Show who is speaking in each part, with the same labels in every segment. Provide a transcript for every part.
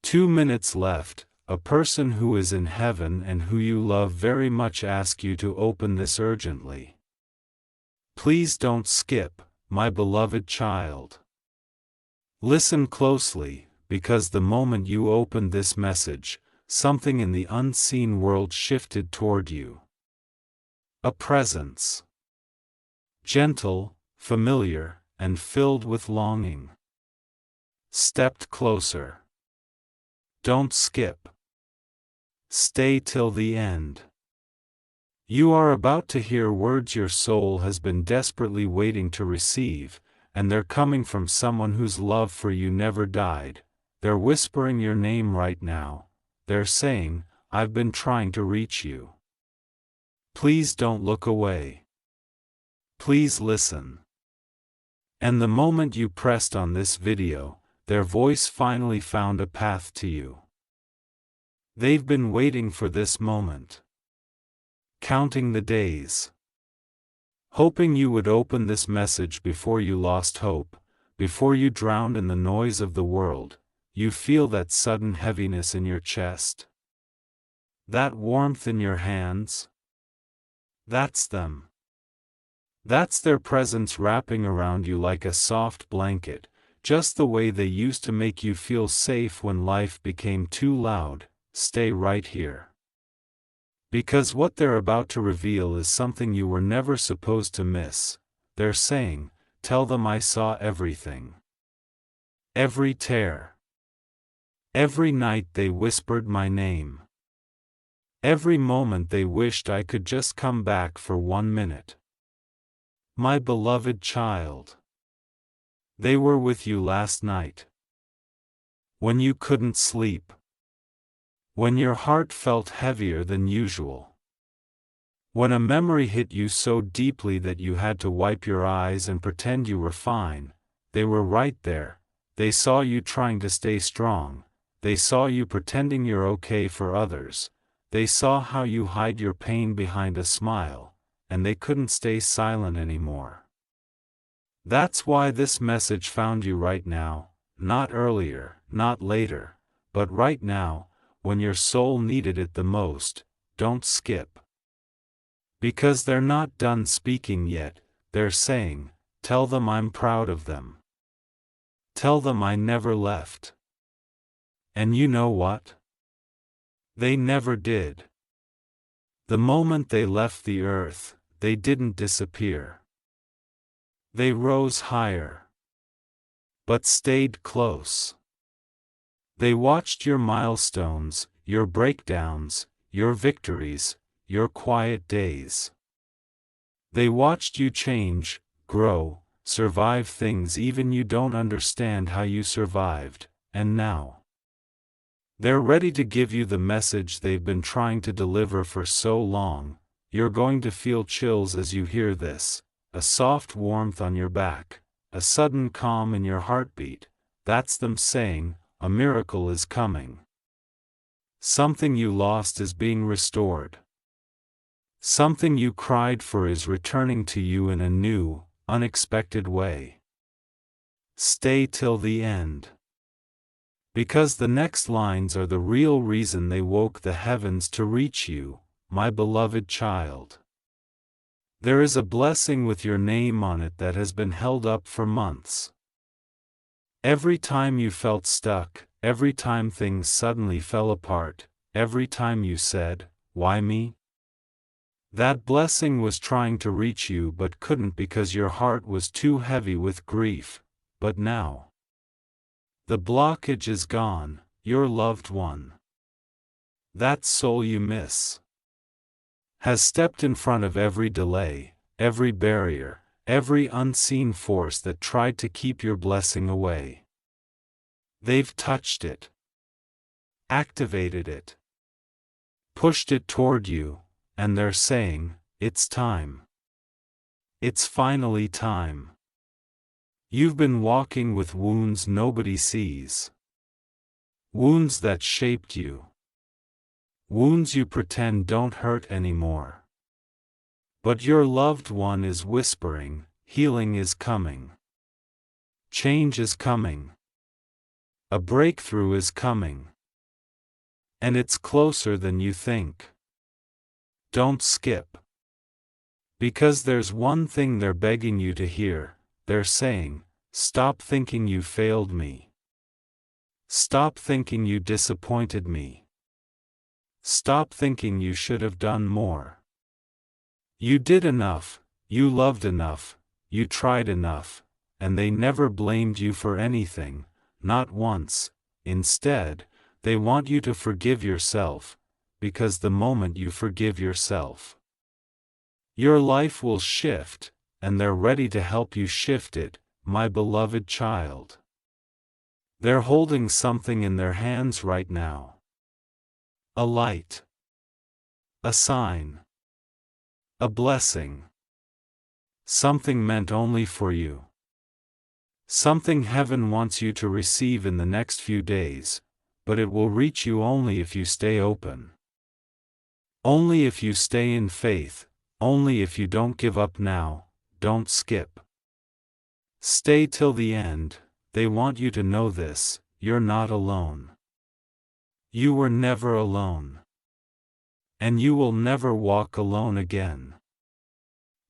Speaker 1: 2 minutes left. A person who is in heaven and who you love very much asks you to open this urgently. Please don't skip, my beloved child. Listen closely, because the moment you opened this message, something in the unseen world shifted toward you. A presence. Gentle, familiar, and filled with longing. Stepped closer. Don't skip. Stay till the end. You are about to hear words your soul has been desperately waiting to receive, and they're coming from someone whose love for you never died. They're whispering your name right now. They're saying, I've been trying to reach you. Please don't look away. Please listen. And the moment you pressed on this video, their voice finally found a path to you. They've been waiting for this moment. Counting the days. Hoping you would open this message before you lost hope, before you drowned in the noise of the world. You feel that sudden heaviness in your chest. That warmth in your hands. That's them. That's their presence wrapping around you like a soft blanket, just the way they used to make you feel safe when life became too loud. Stay right here. Because what they're about to reveal is something you were never supposed to miss. They're saying, tell them I saw everything. Every tear. Every night they whispered my name. Every moment they wished I could just come back for 1 minute. My beloved child. They were with you last night. When you couldn't sleep. When your heart felt heavier than usual. When a memory hit you so deeply that you had to wipe your eyes and pretend you were fine, they were right there. They saw you trying to stay strong. They saw you pretending you're okay for others. They saw how you hide your pain behind a smile, and they couldn't stay silent anymore. That's why this message found you right now, not earlier, not later, but right now. When your soul needed it the most. Don't skip. Because they're not done speaking yet. They're saying, tell them I'm proud of them. Tell them I never left. And you know what? They never did. The moment they left the earth, they didn't disappear. They rose higher. But stayed close. They watched your milestones, your breakdowns, your victories, your quiet days. They watched you change, grow, survive things even you don't understand how you survived, and now. They're ready to give you the message they've been trying to deliver for so long. You're going to feel chills as you hear this, a soft warmth on your back, a sudden calm in your heartbeat. That's them saying, a miracle is coming. Something you lost is being restored. Something you cried for is returning to you in a new, unexpected way. Stay till the end. Because the next lines are the real reason they woke the heavens to reach you, my beloved child. There is a blessing with your name on it that has been held up for months. Every time you felt stuck, every time things suddenly fell apart, every time you said, why me? That blessing was trying to reach you but couldn't because your heart was too heavy with grief. But now, the blockage is gone. Your loved one, that soul you miss, has stepped in front of every delay, every barrier, every unseen force that tried to keep your blessing away. They've touched it, activated it, pushed it toward you, and they're saying, it's time. It's finally time. You've been walking with wounds nobody sees. Wounds that shaped you. Wounds you pretend don't hurt anymore. But your loved one is whispering, healing is coming. Change is coming. A breakthrough is coming. And it's closer than you think. Don't skip. Because there's one thing they're begging you to hear. They're saying, stop thinking you failed me. Stop thinking you disappointed me. Stop thinking you should have done more. You did enough, you loved enough, you tried enough, and they never blamed you for anything, not once. Instead, they want you to forgive yourself, because the moment you forgive yourself, your life will shift, and they're ready to help you shift it, my beloved child. They're holding something in their hands right now. A light. A sign. A blessing. Something meant only for you. Something heaven wants you to receive in the next few days, but it will reach you only if you stay open. Only if you stay in faith, only if you don't give up now, don't skip. Stay till the end. They want you to know this, you're not alone. You were never alone. And you will never walk alone again.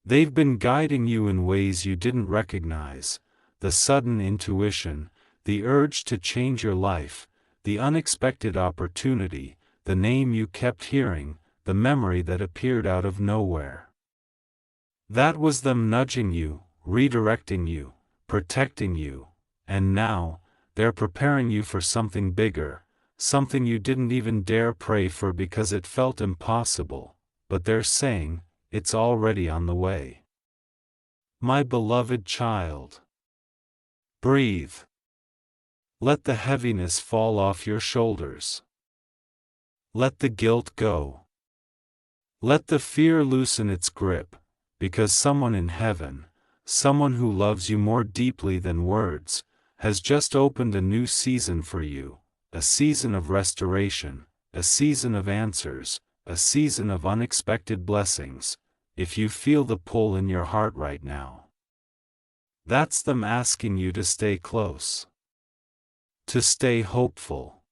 Speaker 1: They've been guiding you in ways you didn't recognize, the sudden intuition, the urge to change your life, the unexpected opportunity, the name you kept hearing, the memory that appeared out of nowhere. That was them nudging you, redirecting you, protecting you. And now, they're preparing you for something bigger, something you didn't even dare pray for because it felt impossible, but they're saying, it's already on the way. My beloved child. Breathe. Let the heaviness fall off your shoulders. Let the guilt go. Let the fear loosen its grip, because someone in heaven, someone who loves you more deeply than words, has just opened a new season for you, a season of restoration, a season of answers, a season of unexpected blessings, if you feel the pull in your heart right now. That's them asking you to stay close. To stay hopeful.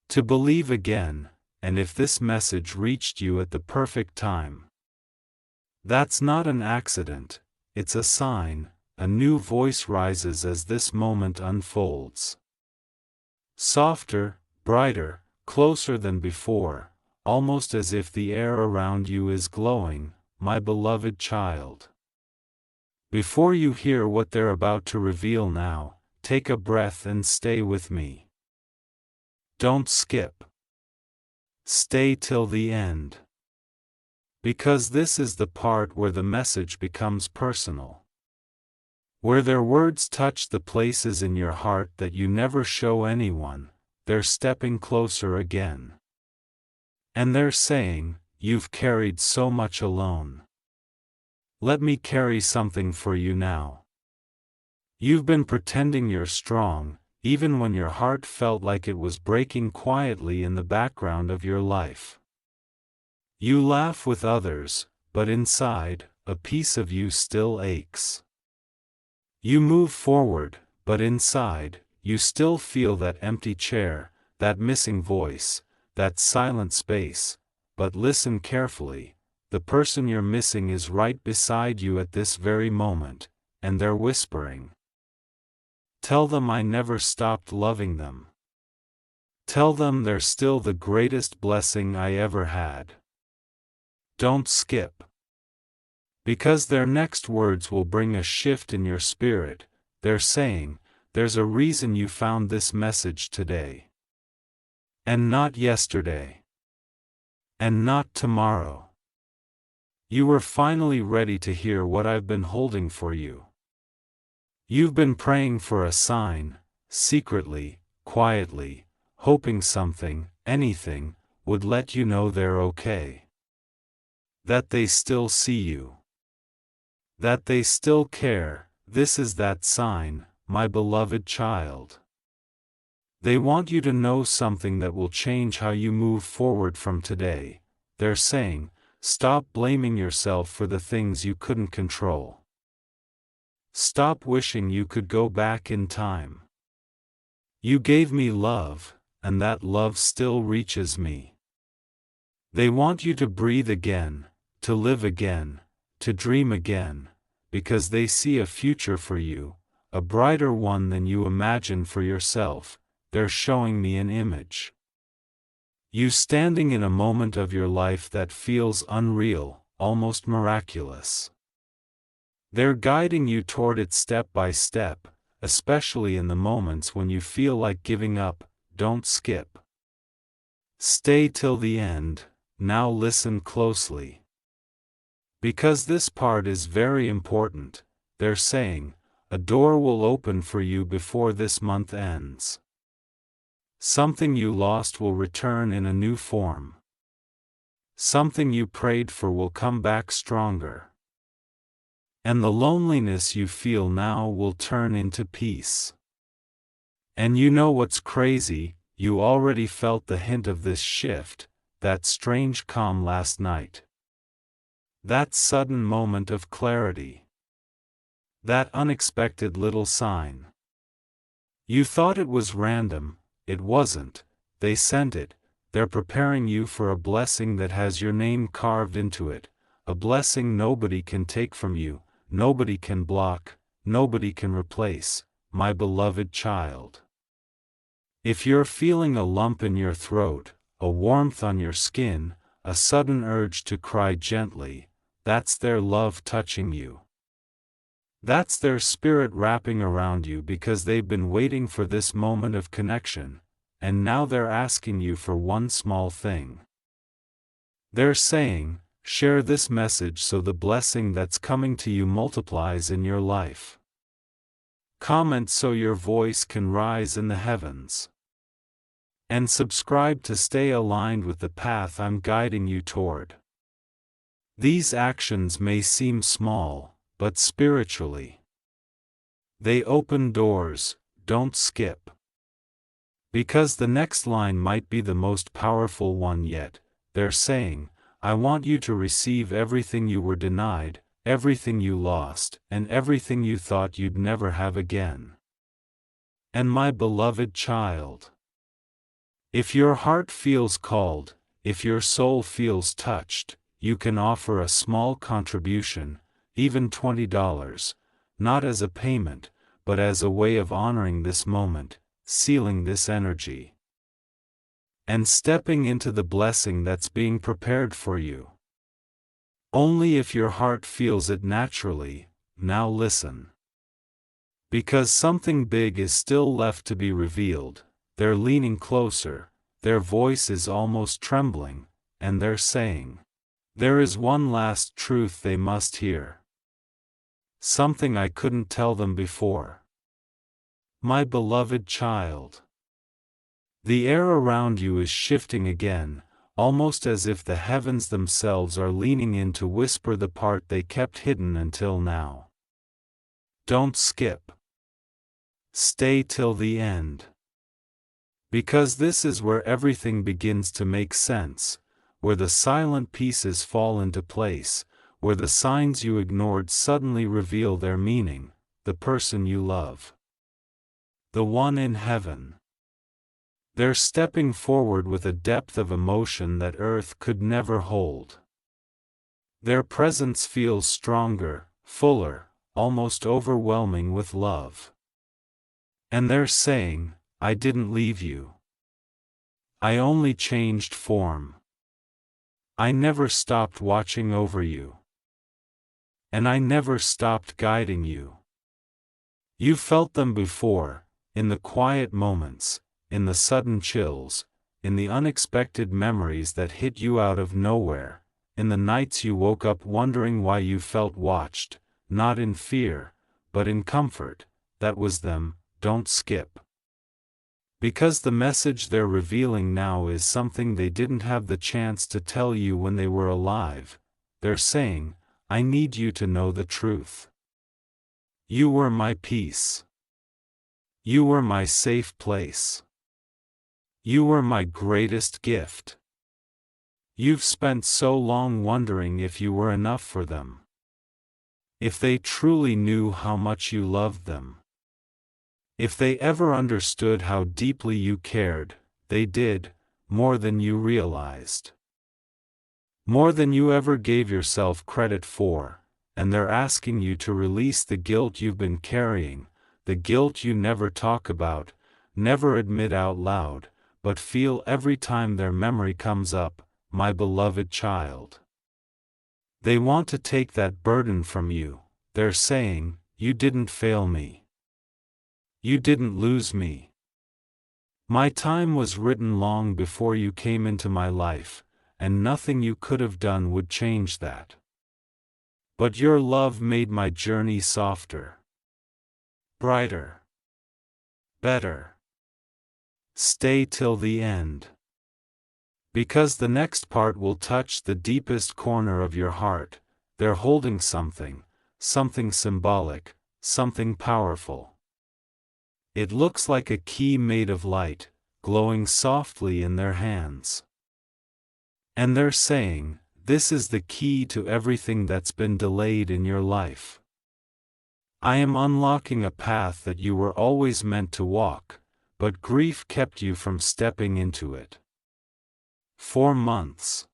Speaker 1: To believe again, and if this message reached you at the perfect time, that's not an accident, it's a sign. A new voice rises as this moment unfolds. Softer, brighter, closer than before, almost as if the air around you is glowing, my beloved child. Before you hear what they're about to reveal now, take a breath and stay with me. Don't skip. Stay till the end. Because this is the part where the message becomes personal. Where their words touch the places in your heart that you never show anyone, they're stepping closer again. And they're saying, you've carried so much alone. Let me carry something for you now. You've been pretending you're strong, even when your heart felt like it was breaking quietly in the background of your life. You laugh with others, but inside, a piece of you still aches. You move forward, but inside, you still feel that empty chair, that missing voice, that silent space. But listen carefully, the person you're missing is right beside you at this very moment, and they're whispering. Tell them I never stopped loving them. Tell them they're still the greatest blessing I ever had. Don't skip. Because their next words will bring a shift in your spirit. They're saying, there's a reason you found this message today. And not yesterday. And not tomorrow. You were finally ready to hear what I've been holding for you. You've been praying for a sign, secretly, quietly, hoping something, anything, would let you know they're okay. That they still see you. That they still care. This is that sign, my beloved child. They want you to know something that will change how you move forward from today. They're saying, stop blaming yourself for the things you couldn't control. Stop wishing you could go back in time. You gave me love, and that love still reaches me. They want you to breathe again, to live again, to dream again, because they see a future for you, a brighter one than you imagine for yourself. They're showing me an image. You standing in a moment of your life that feels unreal, almost miraculous. They're guiding you toward it step by step, especially in the moments when you feel like giving up. Don't skip. Stay till the end. Now listen closely. Because this part is very important. They're saying, a door will open for you before this month ends. Something you lost will return in a new form. Something you prayed for will come back stronger. And the loneliness you feel now will turn into peace. And you know what's crazy? You already felt the hint of this shift, that strange calm last night. That sudden moment of clarity. That unexpected little sign. You thought it was random. It wasn't. They sent it. They're preparing you for a blessing that has your name carved into it, a blessing nobody can take from you, nobody can block, nobody can replace, my beloved child. If you're feeling a lump in your throat, a warmth on your skin, a sudden urge to cry gently, that's their love touching you. That's their spirit wrapping around you because they've been waiting for this moment of connection, and now they're asking you for one small thing. They're saying, share this message so the blessing that's coming to you multiplies in your life. Comment so your voice can rise in the heavens. And subscribe to stay aligned with the path I'm guiding you toward. These actions may seem small, but spiritually, they open doors. Don't skip. Because the next line might be the most powerful one yet. They're saying, I want you to receive everything you were denied, everything you lost, and everything you thought you'd never have again. And my beloved child, if your heart feels called, if your soul feels touched, you can offer a small contribution, even $20, not as a payment, but as a way of honoring this moment, sealing this energy, and stepping into the blessing that's being prepared for you. Only if your heart feels it naturally. Now listen. Because something big is still left to be revealed. They're leaning closer, their voice is almost trembling, and they're saying, there is one last truth they must hear. Something I couldn't tell them before. My beloved child. The air around you is shifting again, almost as if the heavens themselves are leaning in to whisper the part they kept hidden until now. Don't skip. Stay till the end. Because this is where everything begins to make sense, where the silent pieces fall into place, where the signs you ignored suddenly reveal their meaning, the person you love. The one in heaven. They're stepping forward with a depth of emotion that earth could never hold. Their presence feels stronger, fuller, almost overwhelming with love. And they're saying, I didn't leave you. I only changed form. I never stopped watching over you. And I never stopped guiding you. You felt them before, in the quiet moments, in the sudden chills, in the unexpected memories that hit you out of nowhere, in the nights you woke up wondering why you felt watched, not in fear, but in comfort. That was them. Don't skip. Because the message they're revealing now is something they didn't have the chance to tell you when they were alive. They're saying, I need you to know the truth. You were my peace. You were my safe place. You were my greatest gift. You've spent so long wondering if you were enough for them. If they truly knew how much you loved them. If they ever understood how deeply you cared, they did, more than you realized. More than you ever gave yourself credit for, and they're asking you to release the guilt you've been carrying, the guilt you never talk about, never admit out loud, but feel every time their memory comes up, my beloved child. They want to take that burden from you. They're saying, you didn't fail me. You didn't lose me. My time was written long before you came into my life, and nothing you could have done would change that. But your love made my journey softer, brighter, better. Stay till the end. Because the next part will touch the deepest corner of your heart. They're holding something, something symbolic, something powerful. It looks like a key made of light, glowing softly in their hands. And they're saying, this is the key to everything that's been delayed in your life. I am unlocking a path that you were always meant to walk, but grief kept you from stepping into it. 4 months.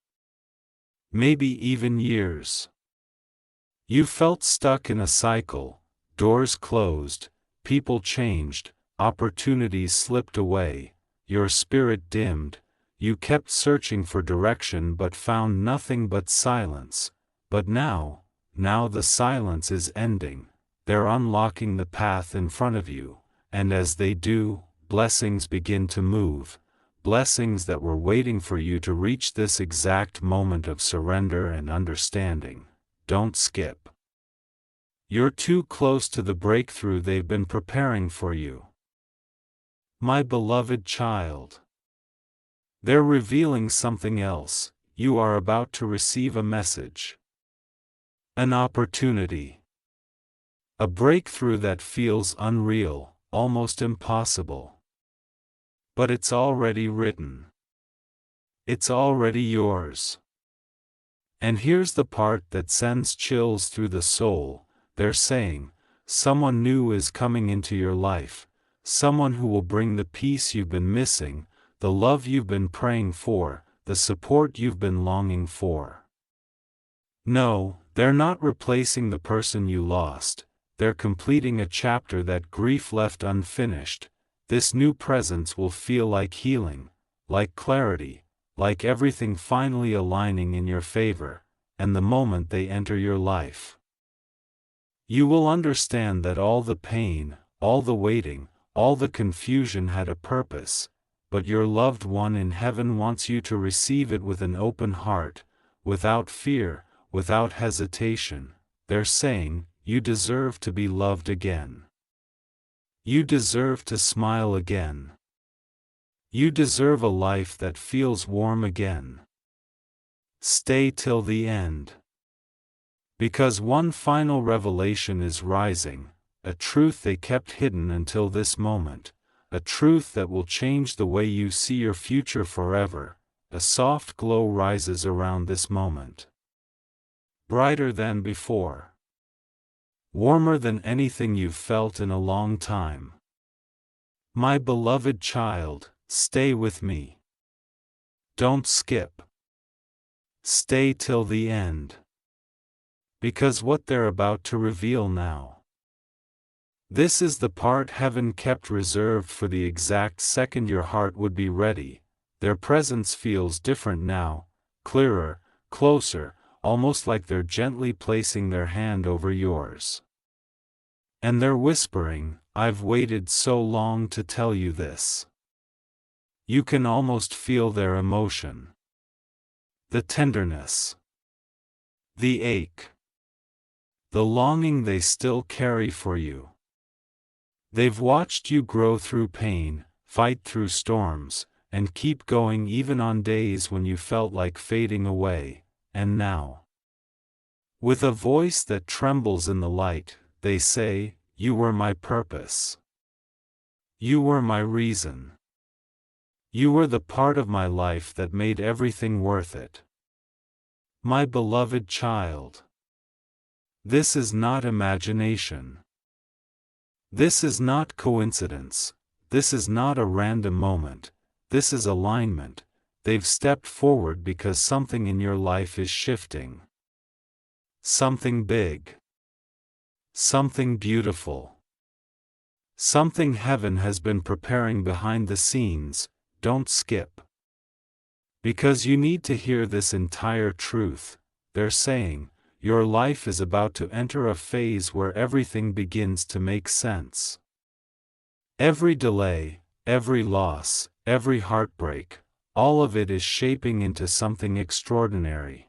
Speaker 1: Maybe even years. You felt stuck in a cycle, doors closed, people changed, opportunities slipped away, your spirit dimmed, you kept searching for direction but found nothing but silence. But now the silence is ending, they're unlocking the path in front of you, and as they do, blessings begin to move, blessings that were waiting for you to reach this exact moment of surrender and understanding. Don't skip. You're too close to the breakthrough they've been preparing for you. My beloved child. They're revealing something else. You are about to receive a message. An opportunity. A breakthrough that feels unreal, almost impossible. But it's already written. It's already yours. And here's the part that sends chills through the soul. They're saying, someone new is coming into your life, someone who will bring the peace you've been missing, the love you've been praying for, the support you've been longing for. No, they're not replacing the person you lost, they're completing a chapter that grief left unfinished. This new presence will feel like healing, like clarity, like everything finally aligning in your favor, and the moment they enter your life. You will understand that all the pain, all the waiting, all the confusion had a purpose, but your loved one in heaven wants you to receive it with an open heart, without fear, without hesitation. They're saying, you deserve to be loved again. You deserve to smile again. You deserve a life that feels warm again. Stay till the end. Because one final revelation is rising, a truth they kept hidden until this moment, a truth that will change the way you see your future forever. A soft glow rises around this moment. Brighter than before. Warmer than anything you've felt in a long time. My beloved child, stay with me. Don't skip. Stay till the end. Because what they're about to reveal now. This is the part heaven kept reserved for the exact second your heart would be ready. Their presence feels different now, clearer, closer, almost like they're gently placing their hand over yours. And they're whispering, I've waited so long to tell you this. You can almost feel their emotion. The tenderness. The ache. The longing they still carry for you. They've watched you grow through pain, fight through storms, and keep going even on days when you felt like fading away, and now. With a voice that trembles in the light, they say, you were my purpose. You were my reason. You were the part of my life that made everything worth it. My beloved child. This is not imagination. This is not coincidence. This is not a random moment. this is alignment. They've stepped forward because something in your life is shifting. Something big. Something beautiful. Something heaven has been preparing behind the scenes. Don't skip. Because you need to hear this entire truth. They're saying, your life is about to enter a phase where everything begins to make sense. Every delay, every loss, every heartbreak, all of it is shaping into something extraordinary.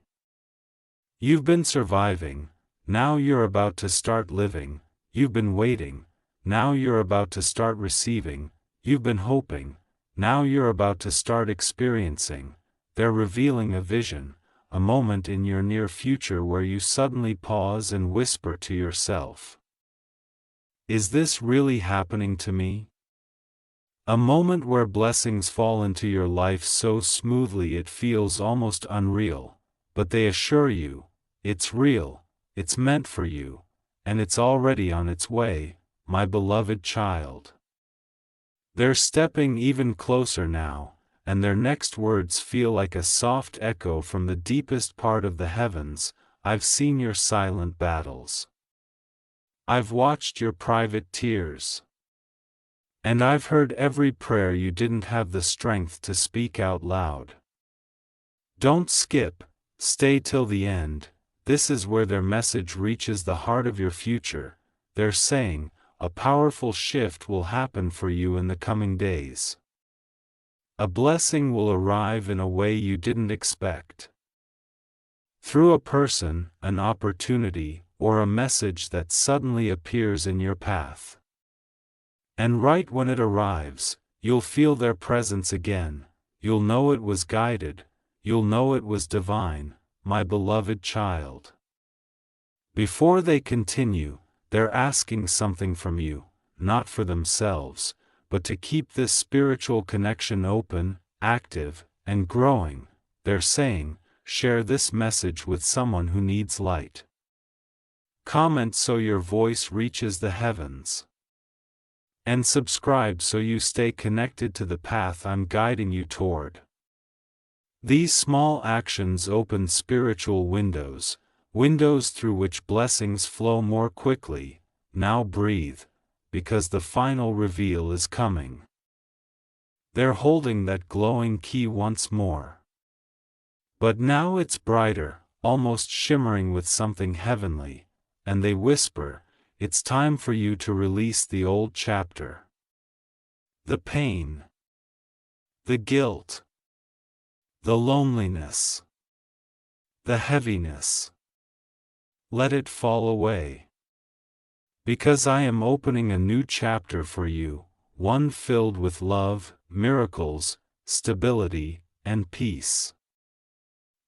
Speaker 1: You've been surviving, now you're about to start living. You've been waiting, now you're about to start receiving. You've been hoping, now you're about to start experiencing. They're revealing a vision, a moment in your near future where you suddenly pause and whisper to yourself, "Is this really happening to me?" A moment where blessings fall into your life so smoothly it feels almost unreal, but they assure you, it's real, it's meant for you, and it's already on its way, my beloved child. They're stepping even closer now, and their next words feel like a soft echo from the deepest part of the heavens. I've seen your silent battles. I've watched your private tears. And I've heard every prayer you didn't have the strength to speak out loud. Don't skip, stay till the end. This is where their message reaches the heart of your future. They're saying, a powerful shift will happen for you in the coming days. A blessing will arrive in a way you didn't expect. Through a person, an opportunity, or a message that suddenly appears in your path. And right when it arrives, you'll feel their presence again. You'll know it was guided. You'll know it was divine, my beloved child. Before they continue, they're asking something from you, not for themselves, but to keep this spiritual connection open, active, and growing. They're saying, share this message with someone who needs light. Comment so your voice reaches the heavens. And subscribe so you stay connected to the path I'm guiding you toward. These small actions open spiritual windows, windows through which blessings flow more quickly. Now breathe, because the final reveal is coming. They're holding that glowing key once more. But now it's brighter, almost shimmering with something heavenly, and they whisper, it's time for you to release the old chapter. The pain. The guilt. The loneliness. The heaviness. Let it fall away. Because I am opening a new chapter for you, one filled with love, miracles, stability, and peace.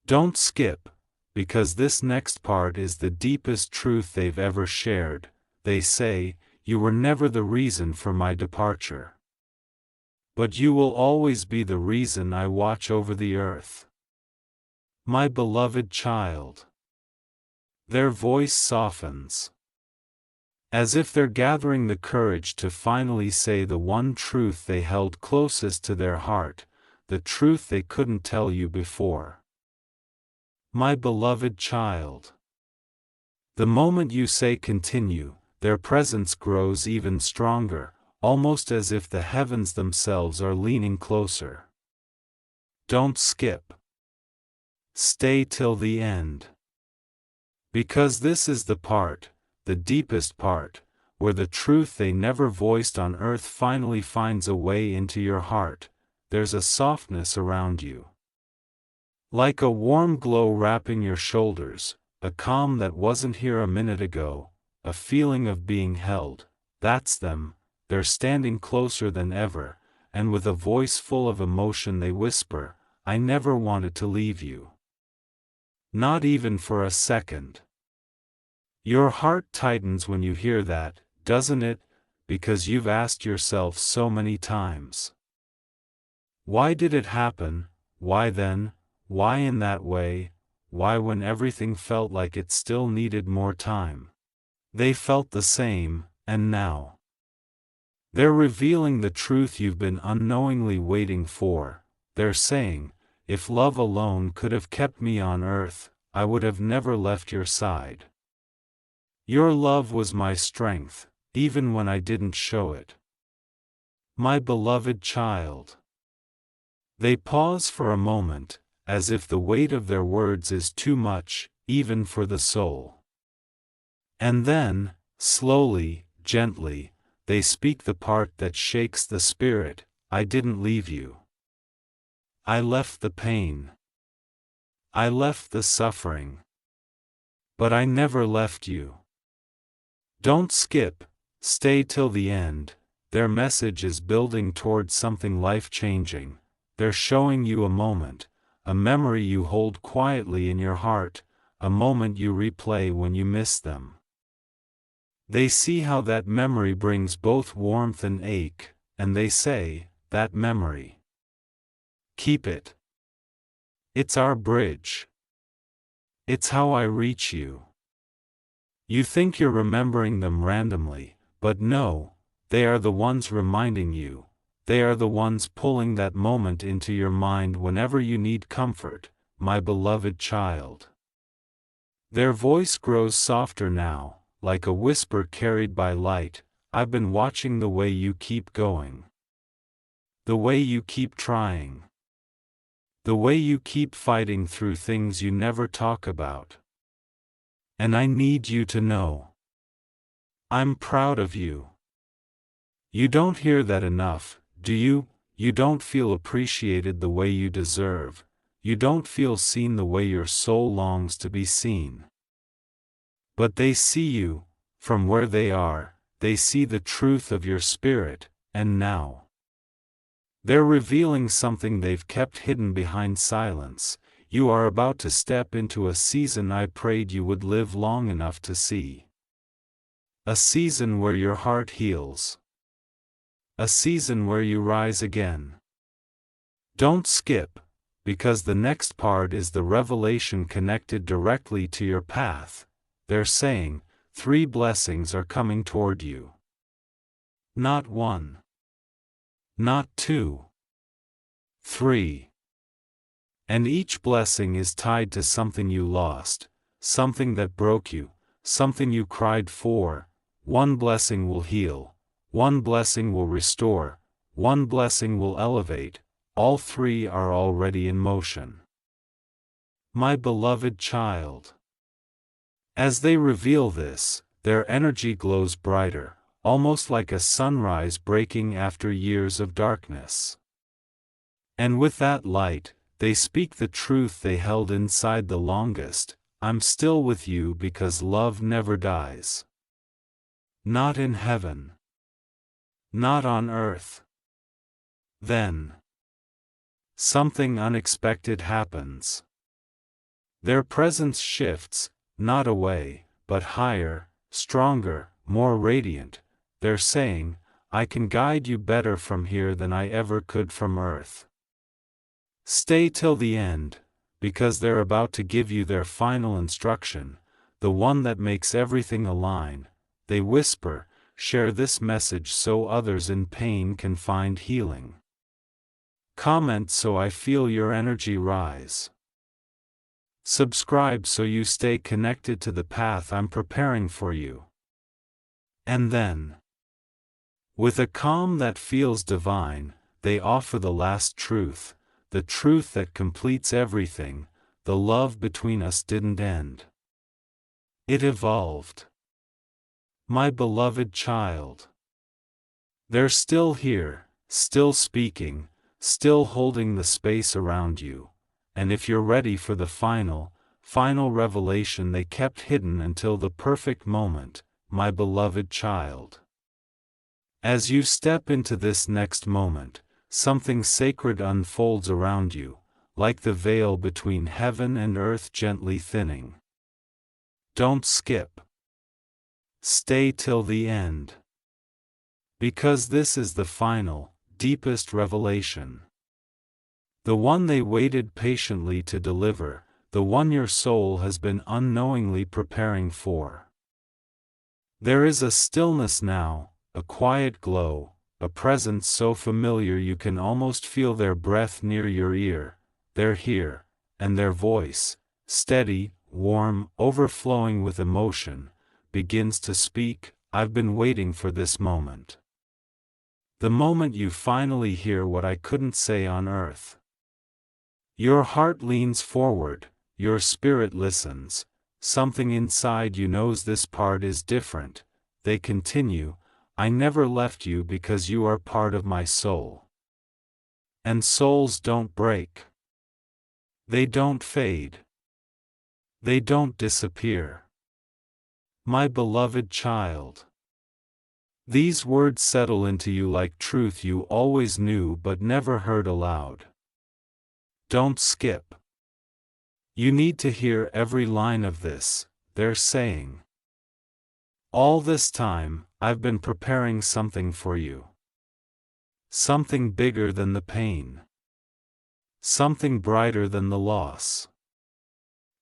Speaker 1: Don't skip, because this next part is the deepest truth they've ever shared. They say, you were never the reason for my departure. But you will always be the reason I watch over the earth. My beloved child. Their voice softens. As if they're gathering the courage to finally say the one truth they held closest to their heart, the truth they couldn't tell you before. My beloved child. The moment you say continue, their presence grows even stronger, almost as if the heavens themselves are leaning closer. Don't skip. Stay till the end. Because this is the part, the deepest part, where the truth they never voiced on earth finally finds a way into your heart. There's a softness around you. Like a warm glow wrapping your shoulders, a calm that wasn't here a minute ago, a feeling of being held. That's them, they're standing closer than ever, and with a voice full of emotion they whisper, I never wanted to leave you. Not even for a second. Your heart tightens when you hear that, doesn't it? Because you've asked yourself so many times. Why did it happen? Why then? Why in that way? Why when everything felt like it still needed more time? They felt the same, and now. They're revealing the truth you've been unknowingly waiting for. They're saying, if love alone could have kept me on earth, I would have never left your side. Your love was my strength, even when I didn't show it. My beloved child. They pause for a moment, as if the weight of their words is too much, even for the soul. And then, slowly, gently, they speak the part that shakes the spirit. I didn't leave you. I left the pain. I left the suffering. But I never left you. Don't skip, stay till the end. Their message is building towards something life-changing. They're showing you a moment, a memory you hold quietly in your heart, a moment you replay when you miss them. They see how that memory brings both warmth and ache, and they say, that memory. Keep it. It's our bridge. It's how I reach you. You think you're remembering them randomly, but no, they are the ones reminding you. They are the ones pulling that moment into your mind whenever you need comfort, my beloved child. Their voice grows softer now, like a whisper carried by light. I've been watching the way you keep going. The way you keep trying. The way you keep fighting through things you never talk about. And I need you to know. I'm proud of you. You don't hear that enough, do you? You don't feel appreciated the way you deserve. You don't feel seen the way your soul longs to be seen. But they see you, from where they are, they see the truth of your spirit, and now. They're revealing something they've kept hidden behind silence. You are about to step into a season I prayed you would live long enough to see. A season where your heart heals. A season where you rise again. Don't skip, because the next part is the revelation connected directly to your path. They're saying, 3 blessings are coming toward you. Not 1. Not 2. 3. And each blessing is tied to something you lost, something that broke you, something you cried for. 1 blessing will heal, 1 blessing will restore, 1 blessing will elevate. All 3 are already in motion. My beloved child. As they reveal this, their energy glows brighter, almost like a sunrise breaking after years of darkness. And with that light, they speak the truth they held inside the longest. I'm still with you because love never dies. Not in heaven. Not on earth. Then something unexpected happens. Their presence shifts, not away, but higher, stronger, more radiant. They're saying, I can guide you better from here than I ever could from earth. Stay till the end, because they're about to give you their final instruction, the one that makes everything align. They whisper, share this message so others in pain can find healing. Comment so I feel your energy rise. Subscribe so you stay connected to the path I'm preparing for you. And then, with a calm that feels divine, they offer the last truth, the truth that completes everything. The love between us didn't end. It evolved. My beloved child. They're still here, still speaking, still holding the space around you. And if you're ready for the final revelation they kept hidden until the perfect moment, my beloved child. As you step into this next moment, something sacred unfolds around you, like the veil between heaven and earth gently thinning. Don't skip. Stay till the end. Because this is the final, deepest revelation. The one they waited patiently to deliver, the one your soul has been unknowingly preparing for. There is a stillness now, a quiet glow, a presence so familiar you can almost feel their breath near your ear. They're here, and their voice, steady, warm, overflowing with emotion, begins to speak. I've been waiting for this moment. The moment you finally hear what I couldn't say on earth. Your heart leans forward, your spirit listens, something inside you knows this part is different. They continue, I never left you because you are part of my soul. And souls don't break. They don't fade. They don't disappear. My beloved child. These words settle into you like truth you always knew but never heard aloud. Don't skip. You need to hear every line of this. They're saying, all this time, I've been preparing something for you. Something bigger than the pain. Something brighter than the loss.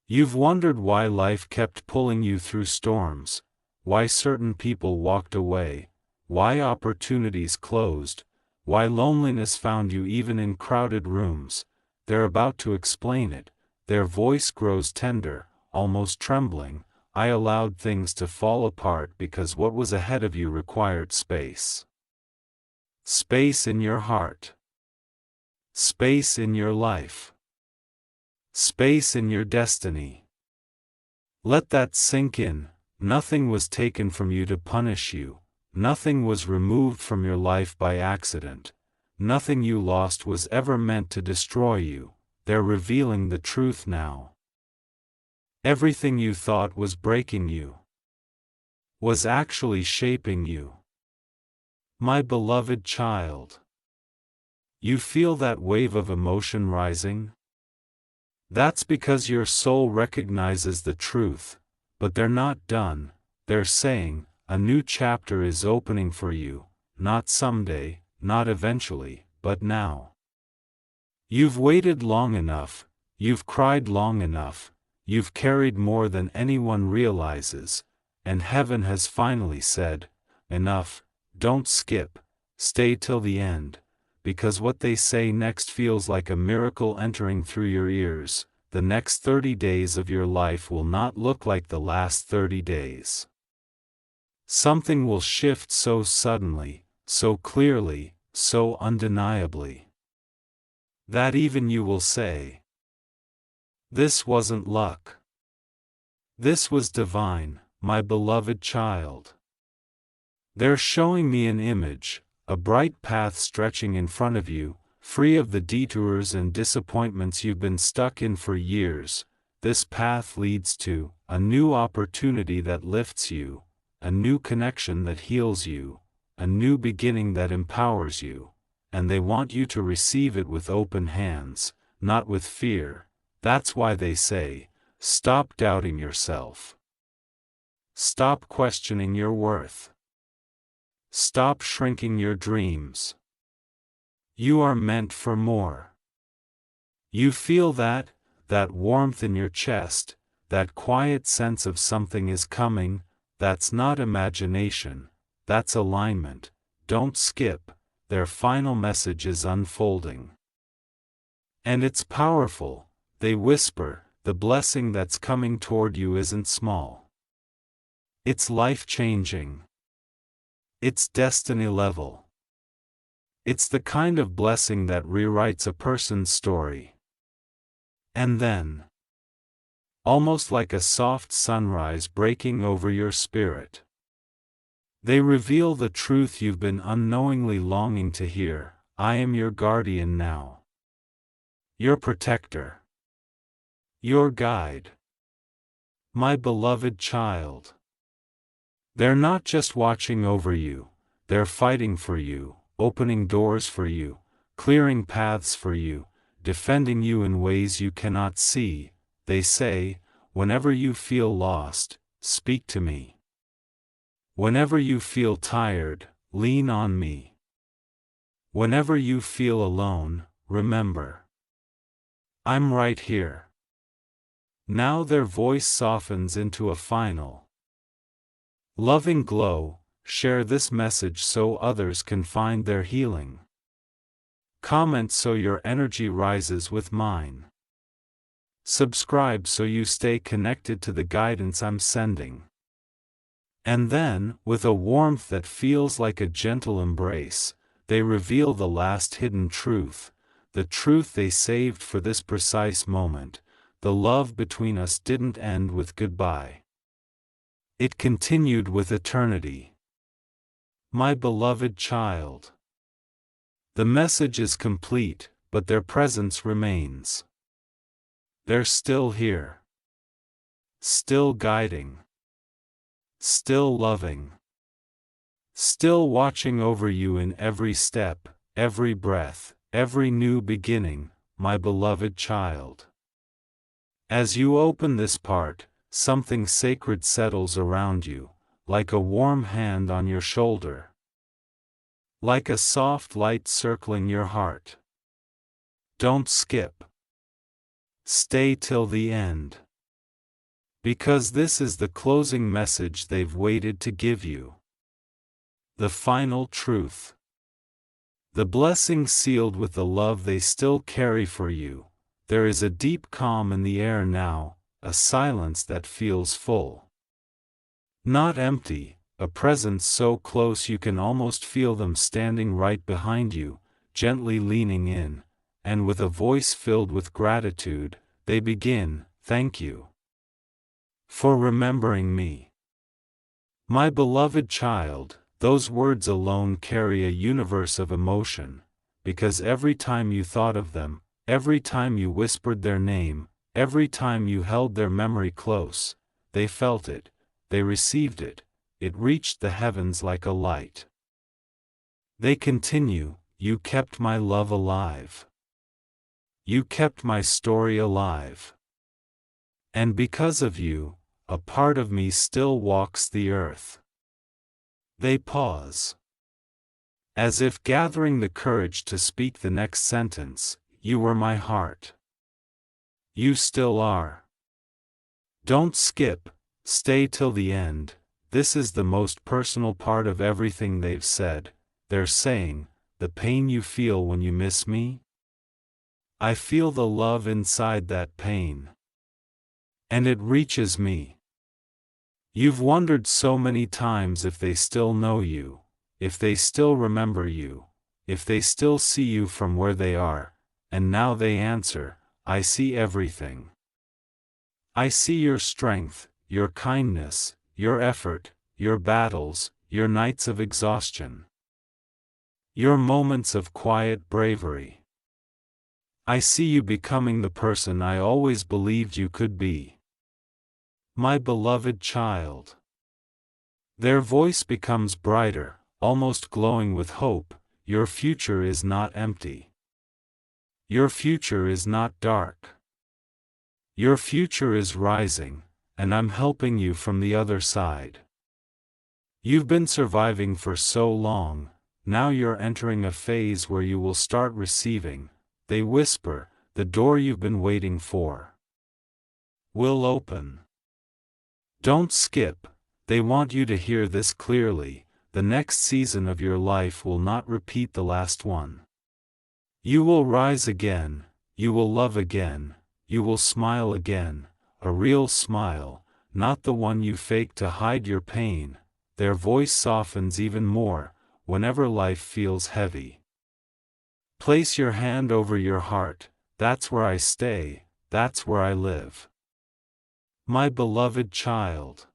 Speaker 1: You've wondered why life kept pulling you through storms, why certain people walked away, why opportunities closed, why loneliness found you even in crowded rooms. They're about to explain it. Their voice grows tender, almost trembling. I allowed things to fall apart because what was ahead of you required space. Space in your heart. Space in your life. Space in your destiny. Let that sink in. Nothing was taken from you to punish you. Nothing was removed from your life by accident. Nothing you lost was ever meant to destroy you. They're revealing the truth now. Everything you thought was breaking you was actually shaping you. My beloved child. You feel that wave of emotion rising? That's because your soul recognizes the truth, but they're not done. They're saying, a new chapter is opening for you, not someday, not eventually, but now. You've waited long enough, you've cried long enough, you've carried more than anyone realizes, and heaven has finally said, enough. Don't skip, stay till the end, because what they say next feels like a miracle entering through your ears. The next 30 days of your life will not look like the last 30 days. Something will shift so suddenly, so clearly, so undeniably, that even you will say, this wasn't luck. This was divine, my beloved child. They're showing me an image, a bright path stretching in front of you, free of the detours and disappointments you've been stuck in for years. This path leads to a new opportunity that lifts you, a new connection that heals you, a new beginning that empowers you, and they want you to receive it with open hands, not with fear. That's why they say, stop doubting yourself. Stop questioning your worth. Stop shrinking your dreams. You are meant for more. You feel that warmth in your chest, that quiet sense of something is coming. That's not imagination, that's alignment. Don't skip, their final message is unfolding. And it's powerful. They whisper, the blessing that's coming toward you isn't small. It's life-changing. It's destiny level. It's the kind of blessing that rewrites a person's story. And then, almost like a soft sunrise breaking over your spirit, they reveal the truth you've been unknowingly longing to hear. I am your guardian now. Your protector. Your guide. My beloved child. They're not just watching over you, they're fighting for you, opening doors for you, clearing paths for you, defending you in ways you cannot see. They say, whenever you feel lost, speak to me. Whenever you feel tired, lean on me. Whenever you feel alone, remember, I'm right here. Now their voice softens into a final, loving glow. Share this message so others can find their healing. Comment so your energy rises with mine. Subscribe so you stay connected to the guidance I'm sending. And then, with a warmth that feels like a gentle embrace, they reveal the last hidden truth, the truth they saved for this precise moment. The love between us didn't end with goodbye. It continued with eternity. My beloved child. The message is complete, but their presence remains. They're still here. Still guiding. Still loving. Still watching over you in every step, every breath, every new beginning, my beloved child. As you open this part, something sacred settles around you, like a warm hand on your shoulder. Like a soft light circling your heart. Don't skip. Stay till the end. Because this is the closing message they've waited to give you. The final truth. The blessing sealed with the love they still carry for you. There is a deep calm in the air now, a silence that feels full. Not empty, a presence so close you can almost feel them standing right behind you, gently leaning in, and with a voice filled with gratitude, they begin, "Thank you for remembering me." My beloved child, those words alone carry a universe of emotion, because every time you thought of them, every time you whispered their name, every time you held their memory close, they felt it, they received it, it reached the heavens like a light. They continue, "You kept my love alive. You kept my story alive. And because of you, a part of me still walks the earth." They pause. As if gathering the courage to speak the next sentence, "You were my heart. You still are." Don't skip, stay till the end. This is the most personal part of everything they've said. They're saying, "The pain you feel when you miss me? I feel the love inside that pain. And it reaches me." You've wondered so many times if they still know you, if they still remember you, if they still see you from where they are, and now they answer, "I see everything. I see your strength, your kindness, your effort, your battles, your nights of exhaustion. Your moments of quiet bravery. I see you becoming the person I always believed you could be. My beloved child." Their voice becomes brighter, almost glowing with hope. Your future is not empty. Your future is not dark. Your future is rising, and I'm helping you from the other side. You've been surviving for so long, now you're entering a phase where you will start receiving. They whisper, "The door you've been waiting for will open." Don't skip, they want you to hear this clearly. The next season of your life will not repeat the last one. You will rise again, you will love again, you will smile again, a real smile, not the one you fake to hide your pain. Their voice softens even more, whenever life feels heavy. Place your hand over your heart, that's where I stay, that's where I live. My beloved child.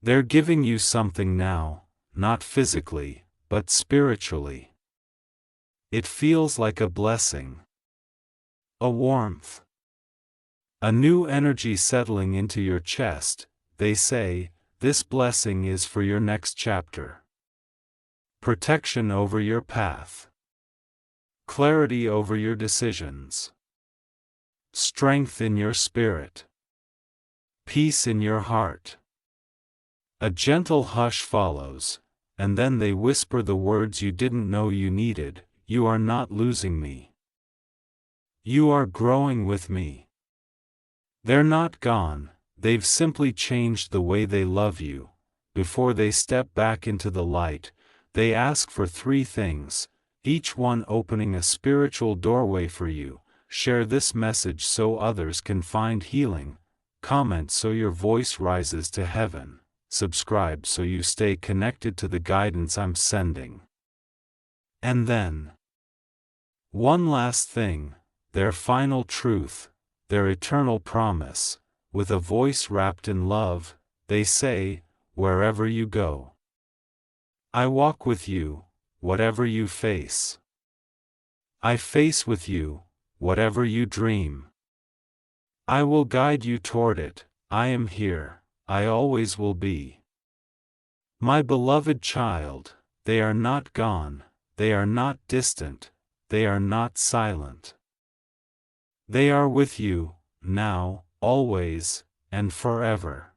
Speaker 1: They're giving you something now, not physically, but spiritually. It feels like a blessing. A warmth. A new energy settling into your chest. They say, "This blessing is for your next chapter." Protection over your path. Clarity over your decisions. Strength in your spirit. Peace in your heart. A gentle hush follows, and then they whisper the words you didn't know you needed, "You are not losing me. You are growing with me." They're not gone, they've simply changed the way they love you, before they step back into the light, they ask for 3 things, each one opening a spiritual doorway for you. Share this message so others can find healing, comment so your voice rises to heaven, subscribe so you stay connected to the guidance I'm sending. And then, one last thing, their final truth, their eternal promise, with a voice wrapped in love, they say, wherever you go, I walk with you, whatever you face. I face with you, whatever you dream. I will guide you toward it. I am here, I always will be. My beloved child, they are not gone, they are not distant, they are not silent. They are with you, now, always, and forever.